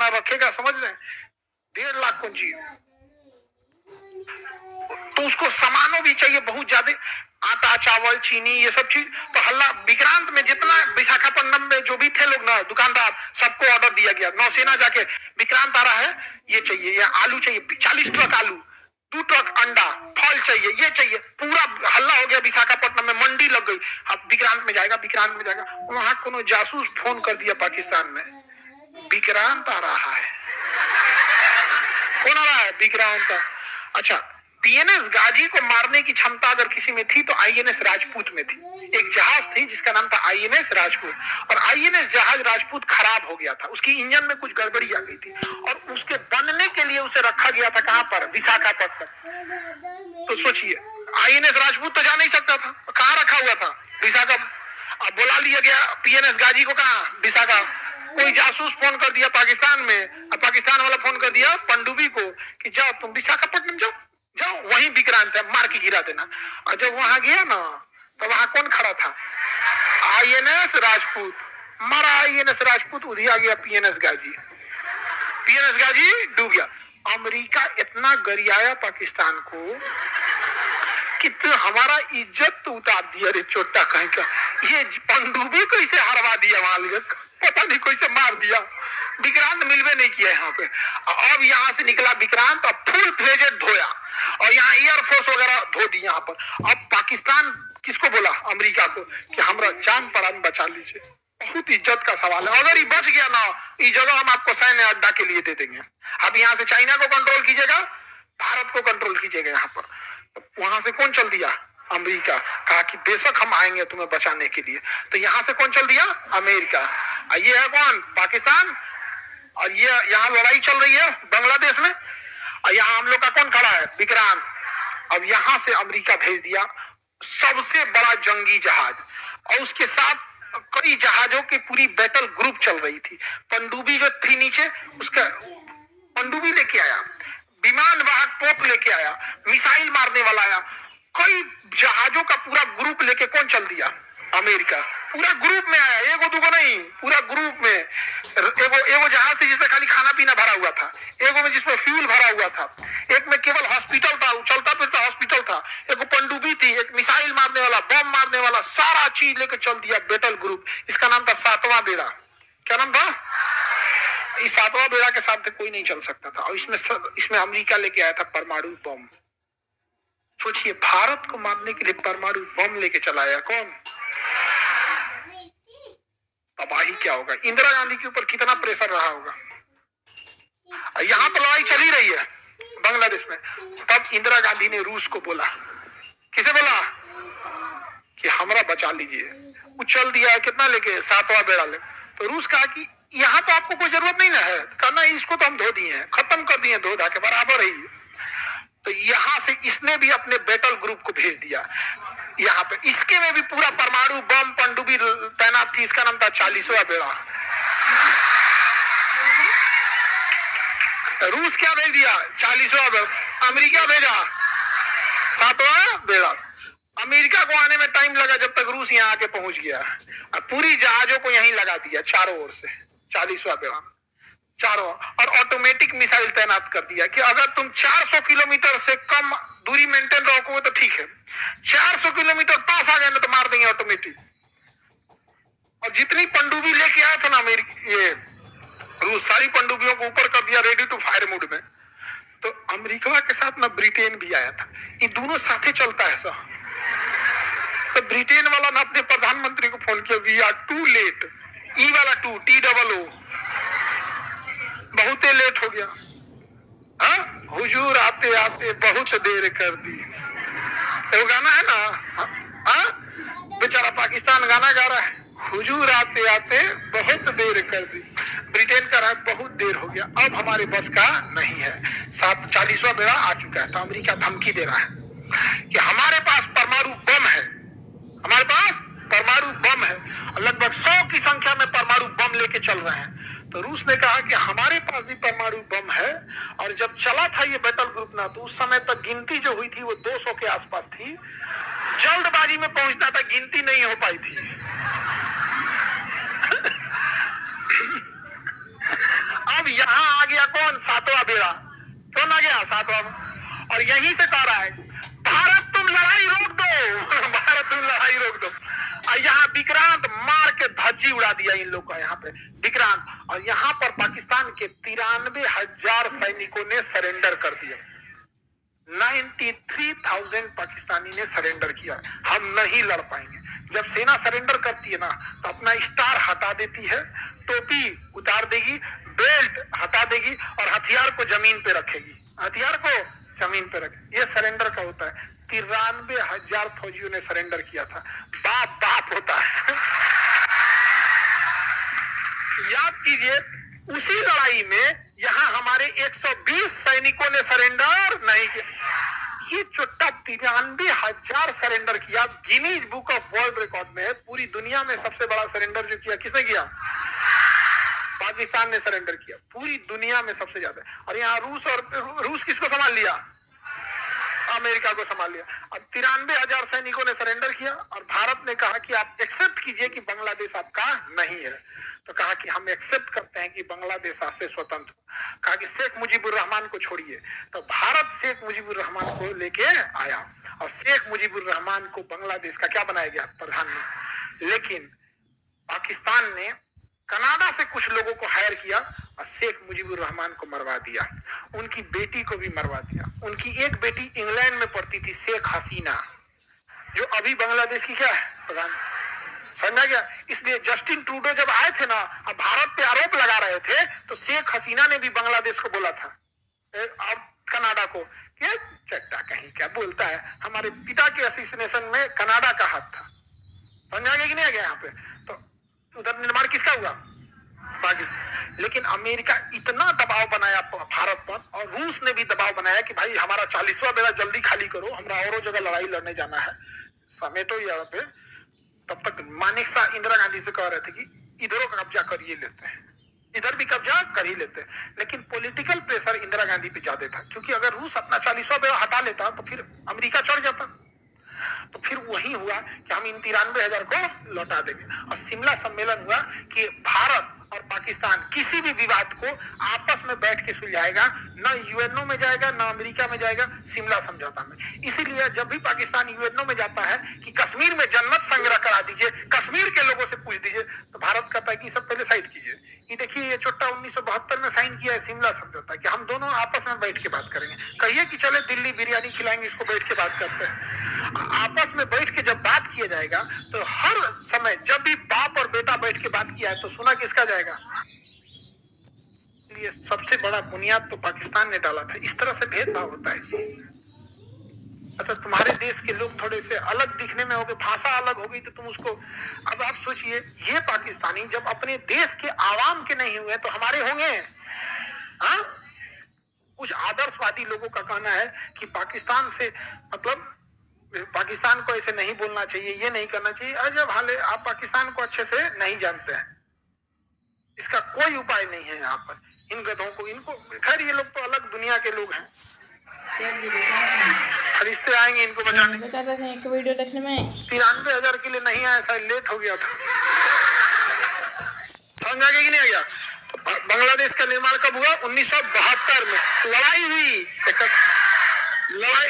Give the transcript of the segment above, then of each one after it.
खाना रखेगा, समझ रहे हैं? 1.5 लाख कुंजी, तो उसको सामानों भी चाहिए बहुत ज्यादा, आटा चावल चीनी ये सब चीज। तो हल्ला विक्रांत में जितना विशाखापट्टनम में जो भी थे लोग ना दुकानदार, सबको ऑर्डर दिया गया। नौसेना जाके विक्रांत आ रहा है, ये चाहिए, या आलू चाहिए 40 ट्रक आलू, 2 ट्रक अंडा, फल चाहिए, ये चाहिए, पूरा हल्ला हो गया विशाखापट्टनम में, मंडी लग गई। अब विक्रांत में जाएगा, विक्रांत में जाएगा, वहां कोनो जासूस फोन कर दिया पाकिस्तान में, विक्रांत आ रहा है। कौन आ रहा है? विक्रांत। अच्छा, पीएनएस गाजी को मारने की क्षमता अगर किसी में थी तो आईएनएस राजपूत में थी। एक जहाज थी जिसका नाम था आईएनएस राजपूत, और आईएनएस जहाज राजपूत खराब हो गया था, उसकी इंजन में कुछ गड़बड़ी आ गई थी, और उसके बनने के लिए उसे रखा गया था कहां पर? विशाखापट्टनम। तो सोचिए, आईएनएस राजपूत तो जा नहीं सकता था, कहां रखा हुआ था? विशाखा। अब बुला लिया गया पीएनएस गाजी को, कहां? विशाखा। कोई जासूस फोन कर दिया पाकिस्तान में, और पाकिस्तान वाला फोन कर दिया पनडुब्बी को कि जाओ तुम विशाखापट्टनम जाओ, जाओ वहीं विक्रांत है, मार के गिरा देना। और जब वहां गया ना, तो वहां कौन खड़ा था? आईएनएस राजपूत। मारा आईएनएस राजपूत, उधी आ गया पीएनएस गाजी, पीएनएस गाजी डूब गया। अमेरिका इतना गरियाया पाकिस्तान को कि तो हमारा इज्जत तो उतार दिया रे चोटा कहीं का, ये पनडुब्बी कैसे हरवा दिया वहां, पता नहीं कैसे मार दिया। विक्रांत मिलवे नहीं किया यहाँ पे। अब यहाँ से निकला विक्रांत, अब फुल फ्लेजेड धोया, और यहाँ एयरफोर्स वगैरह धो दी यहाँ पर। अब पाकिस्तान किसको बोला? अमेरिका को, कि हमारा जान प्राण बचा लीजिए। बहुत इज्जत का सवाल है, अगर ये बच गया ना, ये जगह हम आपको सैन्य अड्डा के लिए दे देंगे। अब यहाँ से चाइना को कंट्रोल कीजिएगा, भारत को कंट्रोल कीजिएगा यहाँ पर। वहां से कौन चल दिया? अमेरिका। कहा कि बेशक हम आएंगे तुम्हें बचाने के लिए। तो यहाँ से कौन चल दिया? अमेरिका। ये है कौन? पाकिस्तान। और ये यहाँ लड़ाई चल रही है बांग्लादेश में, और यहाँ हम लोग का कौन खड़ा है? विक्रांत। अब यहाँ से अमेरिका भेज दिया सबसे बड़ा जंगी जहाज, और उसके साथ कई जहाजों की पूरी बैटल ग्रुप चल रही थी। पनडुब्बी जो थी नीचे, उसका पनडुब्बी लेके आया, विमान वाहक पोत लेके आया, मिसाइल मारने वाला आया, कई जहाजों का पूरा ग्रुप लेके कौन चल दिया? अमेरिका। पूरा ग्रुप में आया, एगो दुगो नहीं, पूरा ग्रुप में। एगो जहाज थी जिसमें खाली खाना पीना भरा हुआ था, एगो में जिसमें फ्यूल भरा हुआ था, एक में केवल हॉस्पिटल था, चलता फिरता हॉस्पिटल था, एगो पनडुब्बी थी, एक मिसाइल मारने वाला, बम मारने वाला, सारा चीज लेके चल दिया बैटल ग्रुप। इसका नाम था 7वां बेड़ा। क्या नाम था? इस 7वां बेड़ा के साथ कोई नहीं चल सकता था, और इसमें अमेरिका लेके आया था परमाणु बम। सोचिए, भारत को मारने के लिए परमाणु बम लेके चलाया कौन? तबाही क्या होगा, इंदिरा गांधी के ऊपर कितना प्रेशर रहा होगा। यहाँ पर लड़ाई चली रही है बांग्लादेश में, तब इंदिरा गांधी ने रूस को बोला, किसे बोला? कि हमरा बचा लीजिए। वो चल दिया है कितना लेके? 7वां बेड़ा ले। तो रूस कहा कि यहाँ तो आपको कोई जरूरत नहीं ना है, कहना इसको तो हम धो दिए हैं, खत्म कर दिए, धो धा के बराबर है। तो यहाँ से इसने भी अपने बैटल ग्रुप को भेज दिया यहाँ पे, इसके में भी पूरा परमाणु बम पनडुब्बी तैनात थी। इसका नाम था 40वां बेड़ा। रूस क्या भेज दिया? 40वां बेड़ा। अमेरिका भेजा 7वां बेड़ा। अमेरिका को आने में टाइम लगा, जब तक रूस यहाँ आके पहुंच गया, और पूरी जहाजों को यहीं लगा दिया चारों ओर से। 40वां बेड़ा चारों, और ऑटोमेटिक मिसाइल तैनात कर दिया कि अगर तुम 400 किलोमीटर से कम दूरी मेंटेन रखोगे तो ठीक है, 400 किलोमीटर पास आ गए ना तो मार देंगे ऑटोमेटिक। और जितनी पनडुब्बी लेके आया था ना ये रूस, सारी पनडुब्बियों को ऊपर कर दिया, रेडी टू फायर मोड में। तो अमेरिका के साथ ना ब्रिटेन भी आया था, ये दोनों साथे चलता है सर। तो ब्रिटेन वाला ना अपने प्रधानमंत्री को फोन किया, वी आर टू लेट, ई वाला टू, TOO, बहुत लेट हो गया। हाँ, हुजूर आते आते बहुत देर कर दी। तो गाना है ना, हाँ, बेचारा पाकिस्तान गाना गा रहा है, हुजूर आते आते बहुत देर कर दी। ब्रिटेन का रहा बहुत देर हो गया, अब हमारे बस का नहीं है। 40वां बेड़ा आ चुका है। तो अमेरिका धमकी दे रहा है कि हमारे पास परमाणु बम है, हमारे पास परमाणु बम है, लगभग 100 की संख्या में परमाणु बम लेके चल रहे हैं। तो रूस ने कहा कि हमारे पास भी परमाणु बम है, और जब चला था ये बैटल ग्रुप ना, तो उस समय तक गिनती जो हुई थी वो 200 के आसपास थी। जल्दबाजी में पहुंचना था, गिनती नहीं हो पाई थी। अब यहाँ गया सातवां, और यहीं से कह रहा है भारत तुम लड़ाई रोक दो भारत तुम लड़ाई रोक दो। और यहाँ विक्रांत मार के धज्जी उड़ा दिया इन लोग का, यहाँ पे विक्रांत। और यहाँ पर पाकिस्तान के 93,000 सैनिकों ने सरेंडर कर दिया। 93,000 पाकिस्तानी ने सरेंडर किया। हम नहीं लड़ पाएंगे। जब सेना सरेंडर करती है ना तो अपना स्टार हटा देती है, टोपी उतार देगी, बेल्ट हटा देगी और हथियार को जमीन पे रखेगी, हथियार को जमीन पे रखे। ये सरेंडर का होता है। 93,000 फौजियों ने सरेंडर किया था। बाप बाप होता है। याद कीजिए, उसी लड़ाई में यहां हमारे 120 सैनिकों ने सरेंडर नहीं किया। ये चुट्टा 93,000 सरेंडर किया। Guinness book of world record में पूरी दुनिया में सबसे बड़ा सरेंडर जो किया किसने किया? पाकिस्तान ने सरेंडर किया, पूरी दुनिया में सबसे ज्यादा। और यहाँ रूस किसको संभाल लिया? अमेरिका को संभाल लिया। अब 93,000 सैनिकों ने सरेंडर किया और भारत ने कहा कि आप एक्सेप्ट कीजिए कि बांग्लादेश आपका नहीं है। तो कहा कि हम एक्सेप्ट करते हैं कि बांग्लादेश आज से स्वतंत्र हो। कहा कि शेख मुजीबुर रहमान को छोड़िए। तो भारत शेख मुजीबुर रहमान को लेके आया और शेख मुजीबुर रहमान को बांग्लादेश का क्या बनाया गया? प्रधानमंत्री। लेकिन पाकिस्तान ने कनाडा से कुछ लोगों को हायर किया और शेख मुजीबुर रहमान को मरवा दिया। उनकी बेटी को भी मरवा दिया। उनकी एक बेटी इंग्लैंड में पढ़ती थी, शेख हसीना, जो अभी बांग्लादेश की क्या है? प्रधान। समझा गया? इसलिए जस्टिन ट्रूडो जब आए थे ना, अब भारत पे आरोप लगा रहे थे, तो शेख हसीना ने भी बांग्लादेश को बोला था, अब कनाडा को, कि चट्टा कहीं क्या बोलता है, हमारे पिता के असिस्नेशन में कनाडा का हाथ था। समझा गया कि नहीं आ गया? यहाँ पे तो उधर निर्माण किसका हुआ? पाकिस्तान। लेकिन अमेरिका इतना दबाव बनाया भारत पर, और रूस ने भी दबाव बनाया कि भाई हमारा 40वां बेड़ा जल्दी खाली करो, हमरा और जगह लड़ाई लड़ने जाना है, समेटो यहाँ पे। तब तक मानेकशॉ इंदिरा गांधी से कह रहे थे कि इधरों का कब्जा करिए लेते हैं, इधर भी कब्जा कर ही लेते हैं। लेकिन पॉलिटिकल प्रेशर इंदिरा गांधी पे ज्यादा था, क्योंकि अगर रूस अपना 40वां बेड़ा हटा लेता तो फिर अमेरिका चढ़ जाता। तो फिर वही हुआ कि हम इन 93,000 को लौटा देंगे। और शिमला सम्मेलन हुआ कि भारत और पाकिस्तान किसी भी विवाद को आपस में बैठ के सुलझाएगा, न यूएनओ में जाएगा न अमेरिका में जाएगा, शिमला समझौता में। इसीलिए जब भी पाकिस्तान यूएनओ में जाता है कि कश्मीर में जन्नत संग्रह करा दीजिए, कश्मीर के लोगों से पूछ दीजिए, तो भारत कहता है कि सब पहले साइड कीजिए। ये देखिए, ये चुट्टा 1972 में साइन किया है शिमला समझौता कि हम दोनों आपस में बैठ के बात करेंगे। कहिए कि चले दिल्ली बिरयानी खिलाएंगे, इसको बैठ के बात करते हैं। आपस में बैठ के जब बात किया जाएगा तो हर समय जब भी बाप और बेटा बैठ के बात किया है तो सुना किसका जाएगा? ये सबसे बड़ा बुनियाद तो पाकिस्तान ने डाला था। इस तरह से भेदभाव होता है जी। अच्छा, तुम्हारे देश के लोग थोड़े से अलग दिखने में हो गए, भाषा अलग हो गई तो तुम उसको, अब आप सोचिए, ये पाकिस्तानी जब अपने देश के आवाम के नहीं हुए तो हमारे होंगे? हाँ, कुछ आदर्शवादी लोगों का कहना है कि पाकिस्तान से मतलब पाकिस्तान को ऐसे नहीं बोलना चाहिए, ये नहीं करना चाहिए। अजब हाल है, आप पाकिस्तान को अच्छे से नहीं जानते हैं। इसका कोई उपाय नहीं है यहाँ पर। इन गधों को, इनको, खैर ये लोग तो अलग दुनिया के लोग हैं, फरिश्ते आएंगे इनको बचाने। एक वीडियो देखने में 93,000 के लिए नहीं आया, शायद लेट हो गया था। समझ आ गया कि नहीं आ गया? बांग्लादेश का निर्माण कब हुआ? 1972 में लड़ाई हुई, लड़ाई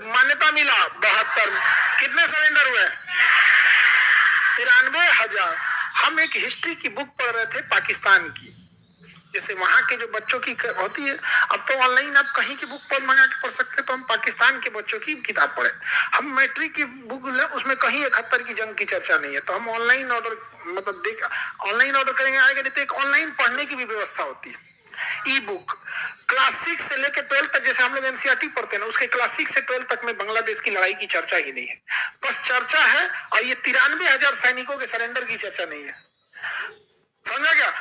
मान्यता मिला 72 में। कितने सरेंडर हुए? 93,000। हम एक हिस्ट्री की बुक पढ़ रहे थे पाकिस्तान की, जैसे वहां के जो बच्चों की होती है, अब तो ऑनलाइन आप कहीं की बुक पर मंगा के पढ़ सकते, तो हम पाकिस्तान के बच्चों की किताब पढ़े। हम मैट्रिक की बुक ले, उसमें कहीं 71 की जंग की चर्चा नहीं है, तो हम ऑनलाइन ऑर्डर मतलब ऑनलाइन ऑर्डर करेंगे, आएगा नहीं तो एक ऑनलाइन पढ़ने की भी व्यवस्था होती है, ई बुक। क्लास 6 से लेकर 12 तक, जैसे हम लोग एनसीईआरटी पढ़ते हैं ना, उसके क्लास 6 से 12 तक में बांग्लादेश की लड़ाई की चर्चा ही नहीं है, बस चर्चा है। और ये 93,000 सैनिकों के सरेंडर की चर्चा नहीं है। समझा क्या?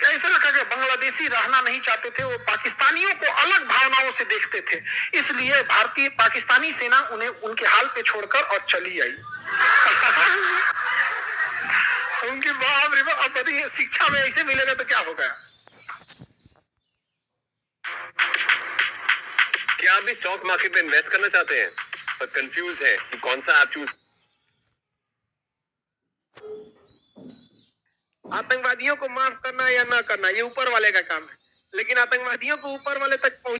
ऐसा रखा गया, बांग्लादेशी रहना नहीं चाहते थे, वो पाकिस्तानियों को अलग भावनाओं से देखते थे, इसलिए भारतीय पाकिस्तानी सेना उन्हें उनके हाल पे छोड़कर और चली आई। उनके बाप रे बाप, अब शिक्षा में ऐसे मिलेगा तो क्या होगा? क्या आप भी स्टॉक मार्केट में इन्वेस्ट करना चाहते हैं पर कंफ्यूज है कि कौन सा ऐप चूज? आतंकवादियों को माफ करना या ना करना ये ऊपर वाले का काम है, लेकिन आतंकवादियों को ऊपर वाले तक